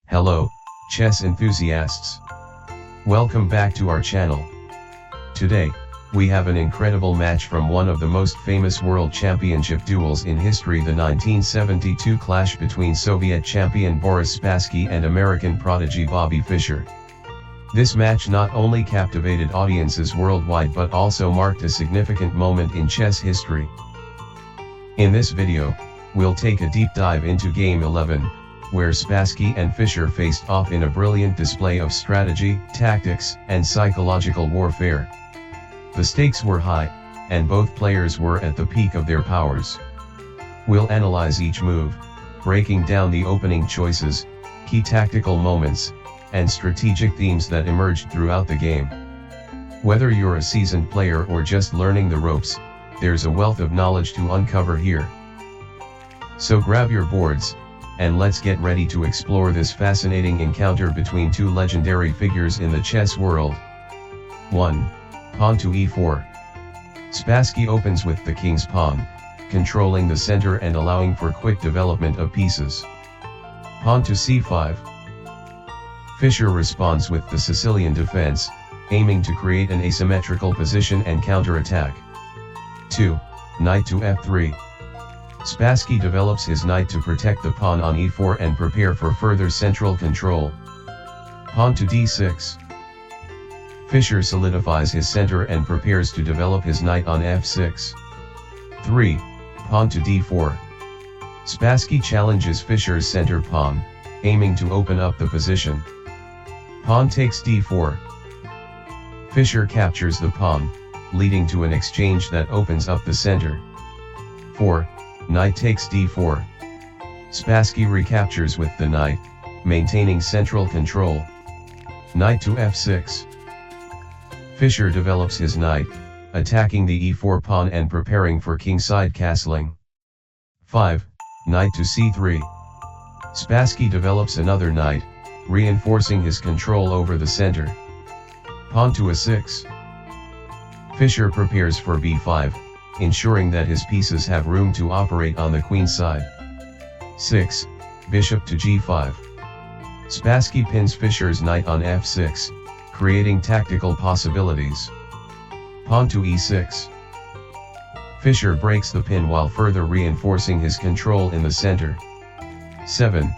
Hello, chess enthusiasts. Welcome back to our channel. Today, we have an incredible match from one of the most famous world championship duels in history, the 1972 clash between Soviet champion Boris Spassky and American prodigy Bobby Fischer. This match not only captivated audiences worldwide but also marked a significant moment in chess history. In this video, we'll take a deep dive into Game 11, where Spassky and Fischer faced off in a brilliant display of strategy, tactics, and psychological warfare. The stakes were high, and both players were at the peak of their powers. We'll analyze each move, breaking down the opening choices, key tactical moments, and strategic themes that emerged throughout the game. Whether you're a seasoned player or just learning the ropes, there's a wealth of knowledge to uncover here. So grab your boards, and let's get ready to explore this fascinating encounter between two legendary figures in the chess world. 1. Pawn to e4. Spassky opens with the king's pawn, controlling the center and allowing for quick development of pieces. Pawn to c5. Fischer responds with the Sicilian defense, aiming to create an asymmetrical position and counterattack. 2. Knight to f3. Spassky develops his knight to protect the pawn on e4 and prepare for further central control. Pawn to d6. Fischer solidifies his center and prepares to develop his knight on f6. 3. Pawn to d4. Spassky challenges Fischer's center pawn, aiming to open up the position. Pawn takes d4. Fischer captures the pawn, leading to an exchange that opens up the center. 4. Knight takes d4. Spassky recaptures with the knight, maintaining central control. Knight to f6. Fischer develops his knight, attacking the e4 pawn and preparing for kingside castling. 5. Knight to c3. Spassky develops another knight, reinforcing his control over the center. Pawn to a6. Fischer prepares for b5, ensuring that his pieces have room to operate on the queen side. 6. Bishop to g5. Spassky pins Fischer's knight on f6, creating tactical possibilities. Pawn to e6. Fischer breaks the pin while further reinforcing his control in the center. 7.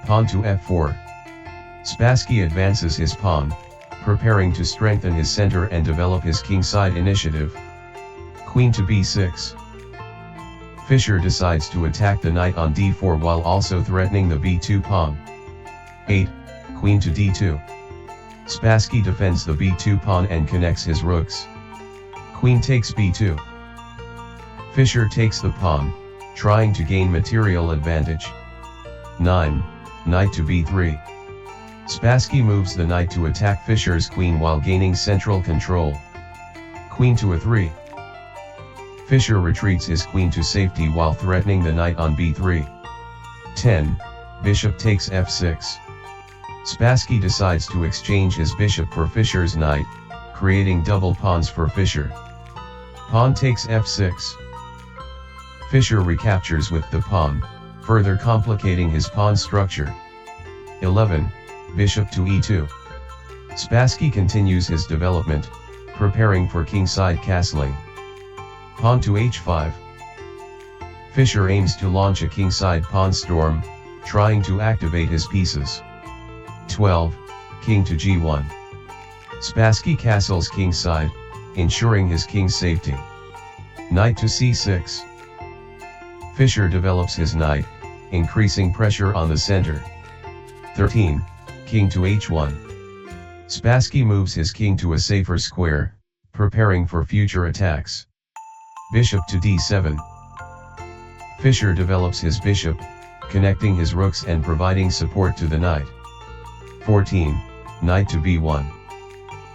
Pawn to f4. Spassky advances his pawn, preparing to strengthen his center and develop his kingside initiative. Queen to b6. Fischer decides to attack the knight on d4 while also threatening the b2 pawn. 8. Queen to d2. Spassky defends the b2 pawn and connects his rooks. Queen takes b2. Fischer takes the pawn, trying to gain material advantage. 9. Knight to b3. Spassky moves the knight to attack Fischer's queen while gaining central control. Queen to a3. Fischer retreats his queen to safety while threatening the knight on b3. 10. Bishop takes f6. Spassky decides to exchange his bishop for Fischer's knight, creating double pawns for Fischer. Pawn takes f6. Fischer recaptures with the pawn, further complicating his pawn structure. 11. Bishop to e2. Spassky continues his development, preparing for kingside castling. Pawn to h5. Fischer aims to launch a kingside pawn storm, trying to activate his pieces. 12. King to g1. Spassky castles kingside, ensuring his king's safety. Knight to c6. Fischer develops his knight, increasing pressure on the center. 13. King to h1. Spassky moves his king to a safer square, preparing for future attacks. Bishop to d7. Fischer develops his bishop, connecting his rooks and providing support to the knight. 14. Knight to b1.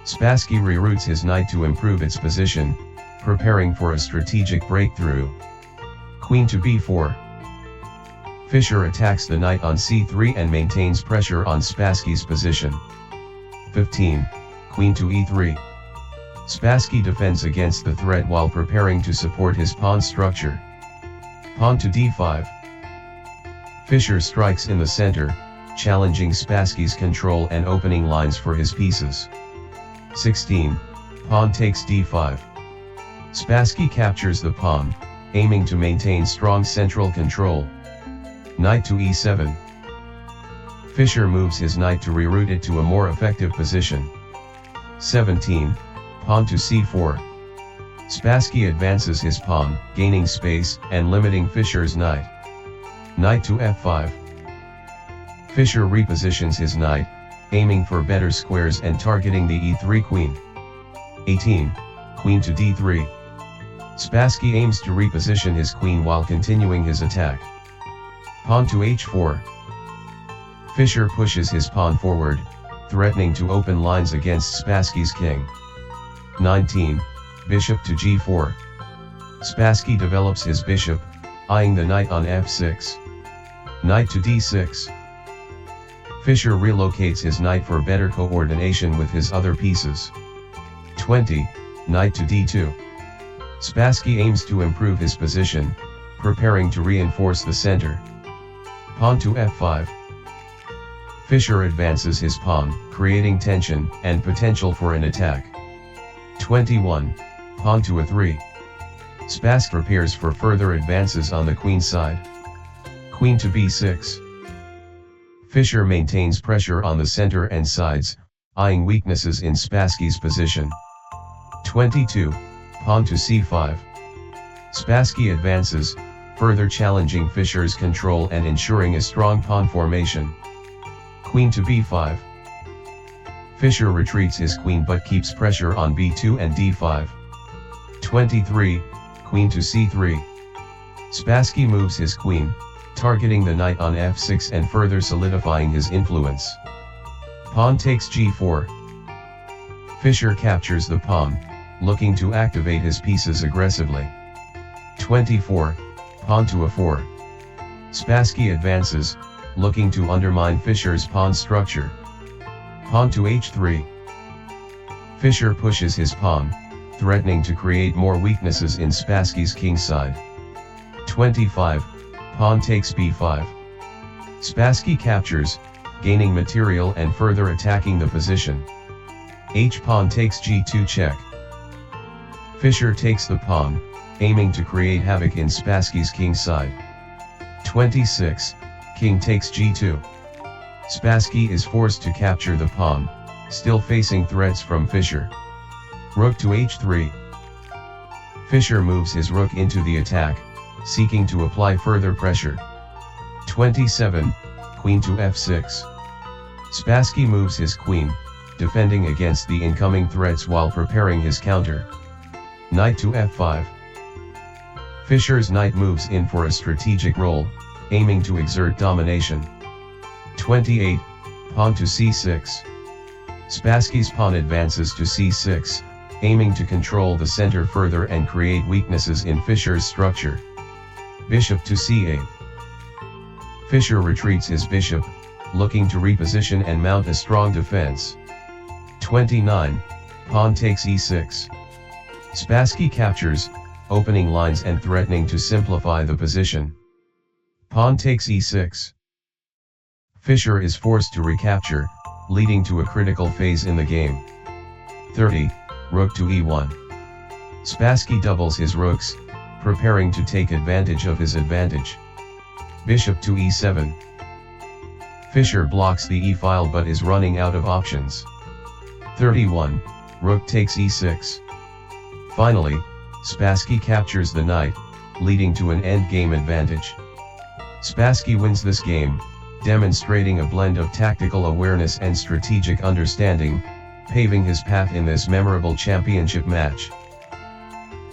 Spassky reroutes his knight to improve its position, preparing for a strategic breakthrough. Queen to b4. Fischer attacks the knight on c3 and maintains pressure on Spassky's position. 15. Queen to e3. Spassky defends against the threat while preparing to support his pawn structure. Pawn to d5. Fischer strikes in the center, challenging Spassky's control and opening lines for his pieces. 16. Pawn takes d5. Spassky captures the pawn, aiming to maintain strong central control. Knight to e7. Fischer moves his knight to reroute it to a more effective position. 17. Pawn to c4. Spassky advances his pawn, gaining space and limiting Fischer's knight. Knight to f5. Fischer repositions his knight, aiming for better squares and targeting the e3 queen. 18. Queen to d3. Spassky aims to reposition his queen while continuing his attack. Pawn to h4. Fischer pushes his pawn forward, threatening to open lines against Spassky's king. 19. Bishop to g4. Spassky develops his bishop, eyeing the knight on f6. Knight to d6. Fischer relocates his knight for better coordination with his other pieces. 20. Knight to d2. Spassky aims to improve his position, preparing to reinforce the center. Pawn to f5. Fischer advances his pawn, creating tension and potential for an attack. 21. Pawn to a3. Spassky prepares for further advances on the queen side. Queen to b6. Fischer maintains pressure on the center and sides, eyeing weaknesses in Spassky's position. 22. Pawn to c5. Spassky advances, further challenging Fischer's control and ensuring a strong pawn formation. Queen to b5. Fischer retreats his queen but keeps pressure on b2 and d5. 23. Queen to c3. Spassky moves his queen, targeting the knight on f6 and further solidifying his influence. Pawn takes g4. Fischer captures the pawn, looking to activate his pieces aggressively. 24. Pawn to a4. Spassky advances, looking to undermine Fischer's pawn structure. Pawn to h3. Fischer pushes his pawn, threatening to create more weaknesses in Spassky's king side. 25. Pawn takes b5. Spassky captures, gaining material and further attacking the position. H-pawn takes g2 check. Fischer takes the pawn, aiming to create havoc in Spassky's king side. 26. King takes g2. Spassky is forced to capture the pawn, still facing threats from Fischer. Rook to h3. Fischer moves his rook into the attack, seeking to apply further pressure. 27. Queen to f6. Spassky moves his queen, defending against the incoming threats while preparing his counter. Knight to f5. Fischer's knight moves in for a strategic role, aiming to exert domination. 28. Pawn to c6. Spassky's pawn advances to c6, aiming to control the center further and create weaknesses in Fischer's structure. Bishop to c8. Fischer retreats his bishop, looking to reposition and mount a strong defense. 29. Pawn takes e6. Spassky captures, opening lines and threatening to simplify the position. Pawn takes e6. Fischer is forced to recapture, leading to a critical phase in the game. 30. Rook to e1. Spassky doubles his rooks, preparing to take advantage of his advantage. Bishop to e7. Fischer blocks the e-file but is running out of options. 31. Rook takes e6. Finally, Spassky captures the knight, leading to an endgame advantage. Spassky wins this game, demonstrating a blend of tactical awareness and strategic understanding, paving his path in this memorable championship match.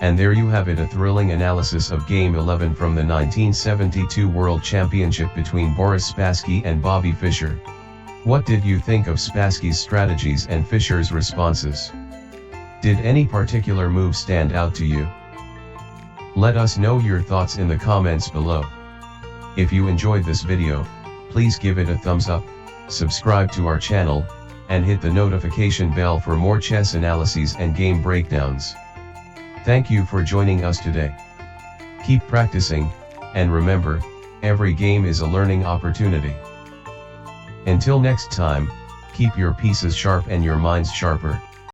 And there you have it, a thrilling analysis of Game 11 from the 1972 World Championship between Boris Spassky and Bobby Fischer. What did you think of Spassky's strategies and Fischer's responses? Did any particular move stand out to you? Let us know your thoughts in the comments below. If you enjoyed this video, please give it a thumbs up, subscribe to our channel, and hit the notification bell for more chess analyses and game breakdowns. Thank you for joining us today. Keep practicing, and remember, every game is a learning opportunity. Until next time, keep your pieces sharp and your minds sharper.